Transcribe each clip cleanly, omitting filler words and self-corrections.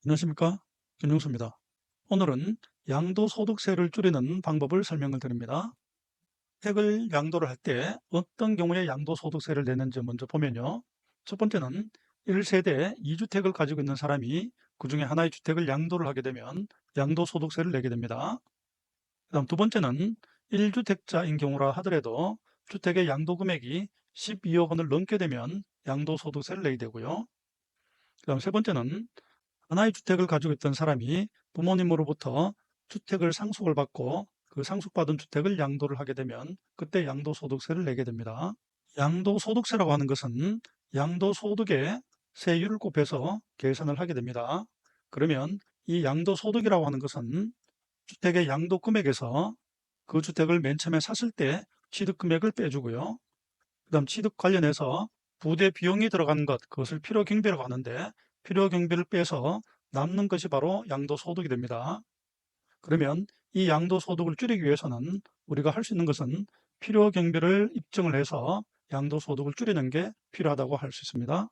안녕하십니까? 김용수입니다. 오늘은 양도소득세를 줄이는 방법을 설명을 드립니다. 주택을 양도를 할 때 어떤 경우에 양도소득세를 내는지 먼저 보면요. 첫 번째는 1세대 2주택을 가지고 있는 사람이 그 중에 하나의 주택을 양도를 하게 되면 양도소득세를 내게 됩니다. 그다음 두 번째는 1주택자인 경우라 하더라도 주택의 양도 금액이 12억 원을 넘게 되면 양도소득세를 내게 되고요. 그다음 세 번째는 하나의 주택을 가지고 있던 사람이 부모님으로부터 주택을 상속을 받고 그 상속받은 주택을 양도를 하게 되면 그때 양도소득세를 내게 됩니다. 양도소득세라고 하는 것은 양도소득의 세율을 곱해서 계산을 하게 됩니다. 그러면 이 양도소득이라고 하는 것은 주택의 양도 금액에서 그 주택을 맨 처음에 샀을 때 취득 금액을 빼주고요. 그다음 취득 관련해서 부대 비용이 들어가는 것, 그것을 필요경비라고 하는데 필요경비를 빼서 남는 것이 바로 양도소득이 됩니다. 그러면 이 양도소득을 줄이기 위해서는 우리가 할 수 있는 것은 필요경비를 입증을 해서 양도소득을 줄이는 게 필요하다고 할 수 있습니다.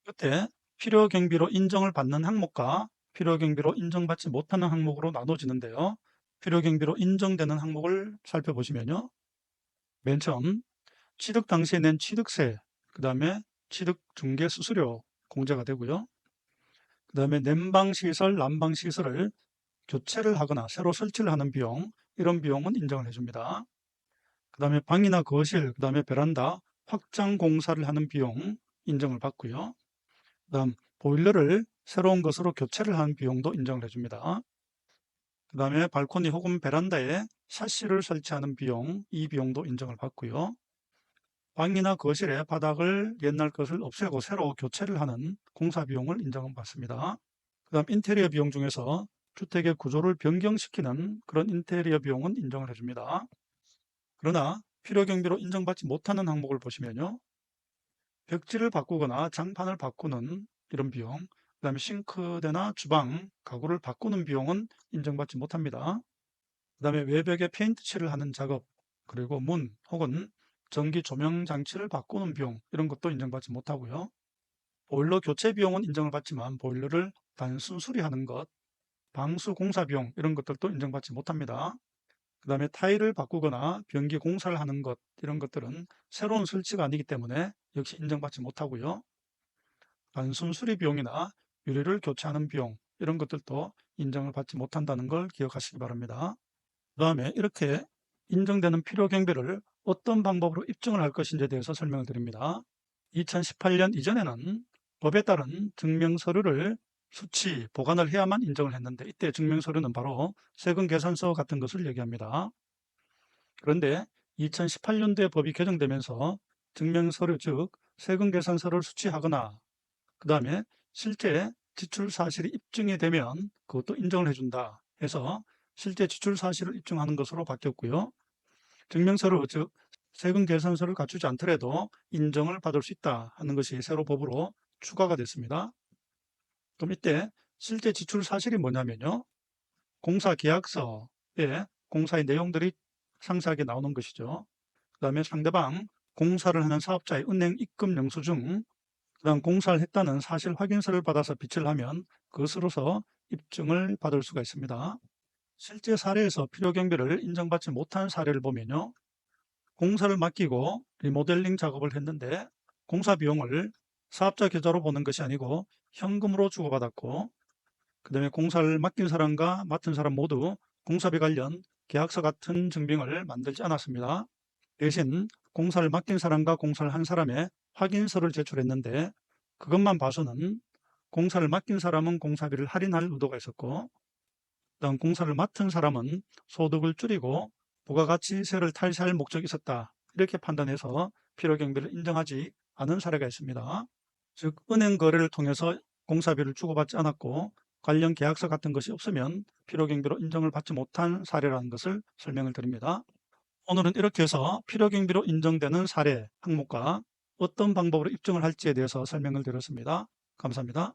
그때 필요경비로 인정을 받는 항목과 필요경비로 인정받지 못하는 항목으로 나눠지는데요. 필요경비로 인정되는 항목을 살펴보시면요. 맨 처음 취득 당시에 낸 취득세, 그 다음에 취득 중개 수수료 공제가 되고요. 그 다음에 냉방시설, 난방시설을 교체를 하거나 새로 설치를 하는 비용, 이런 비용은 인정을 해줍니다. 그 다음에 방이나 거실, 그 다음에 베란다 확장 공사를 하는 비용 인정을 받고요. 그 다음 보일러를 새로운 것으로 교체를 하는 비용도 인정을 해줍니다. 그 다음에 발코니 혹은 베란다에 샤시를 설치하는 비용, 이 비용도 인정을 받고요. 방이나 거실의 바닥을 옛날 것을 없애고 새로 교체를 하는 공사 비용을 인정은 받습니다. 그 다음 인테리어 비용 중에서 주택의 구조를 변경시키는 그런 인테리어 비용은 인정을 해줍니다. 그러나 필요경비로 인정받지 못하는 항목을 보시면요. 벽지를 바꾸거나 장판을 바꾸는 이런 비용, 그 다음에 싱크대나 주방, 가구를 바꾸는 비용은 인정받지 못합니다. 그 다음에 외벽에 페인트 칠을 하는 작업, 그리고 문 혹은 전기 조명 장치를 바꾸는 비용, 이런 것도 인정받지 못하고요. 보일러 교체 비용은 인정을 받지만 보일러를 단순 수리하는 것, 방수 공사 비용 이런 것들도 인정받지 못합니다. 그 다음에 타일을 바꾸거나 변기 공사를 하는 것, 이런 것들은 새로운 설치가 아니기 때문에 역시 인정받지 못하고요. 단순 수리 비용이나 유리를 교체하는 비용, 이런 것들도 인정을 받지 못한다는 걸 기억하시기 바랍니다. 그 다음에 이렇게 인정되는 필요 경비를 어떤 방법으로 입증을 할 것인지에 대해서 설명을 드립니다. 2018년 이전에는 법에 따른 증명서류를 수치, 보관을 해야만 인정을 했는데 이때 증명서류는 바로 세금 계산서 같은 것을 얘기합니다. 그런데 2018년도에 법이 개정되면서 증명서류 즉 세금 계산서를 수취하거나 그 다음에 실제 지출 사실이 입증이 되면 그것도 인정을 해준다 해서 실제 지출 사실을 입증하는 것으로 바뀌었고요. 증명서류 즉 세금 계산서를 갖추지 않더라도 인정을 받을 수 있다 하는 것이 새로 법으로 추가가 됐습니다. 그럼 이때 실제 지출 사실이 뭐냐면요. 공사 계약서에 공사의 내용들이 상세하게 나오는 것이죠. 그 다음에 상대방 공사를 하는 사업자의 은행 입금 영수증, 그 다음 공사를 했다는 사실 확인서를 받아서 비치를 하면 그것으로서 입증을 받을 수가 있습니다. 실제 사례에서 필요 경비를 인정받지 못한 사례를 보면요. 공사를 맡기고 리모델링 작업을 했는데 공사 비용을 사업자 계좌로 보는 것이 아니고 현금으로 주고받았고 그 다음에 공사를 맡긴 사람과 맡은 사람 모두 공사비 관련 계약서 같은 증빙을 만들지 않았습니다. 대신 공사를 맡긴 사람과 공사를 한 사람의 확인서를 제출했는데 그것만 봐서는 공사를 맡긴 사람은 공사비를 할인할 의도가 있었고 그다음 공사를 맡은 사람은 소득을 줄이고 부가가치세를 탈세할 목적이 있었다. 이렇게 판단해서 필요경비를 인정하지 않은 사례가 있습니다. 즉 은행 거래를 통해서 공사비를 주고받지 않았고 관련 계약서 같은 것이 없으면 필요경비로 인정을 받지 못한 사례라는 것을 설명을 드립니다. 오늘은 이렇게 해서 필요경비로 인정되는 사례 항목과 어떤 방법으로 입증을 할지에 대해서 설명을 드렸습니다. 감사합니다.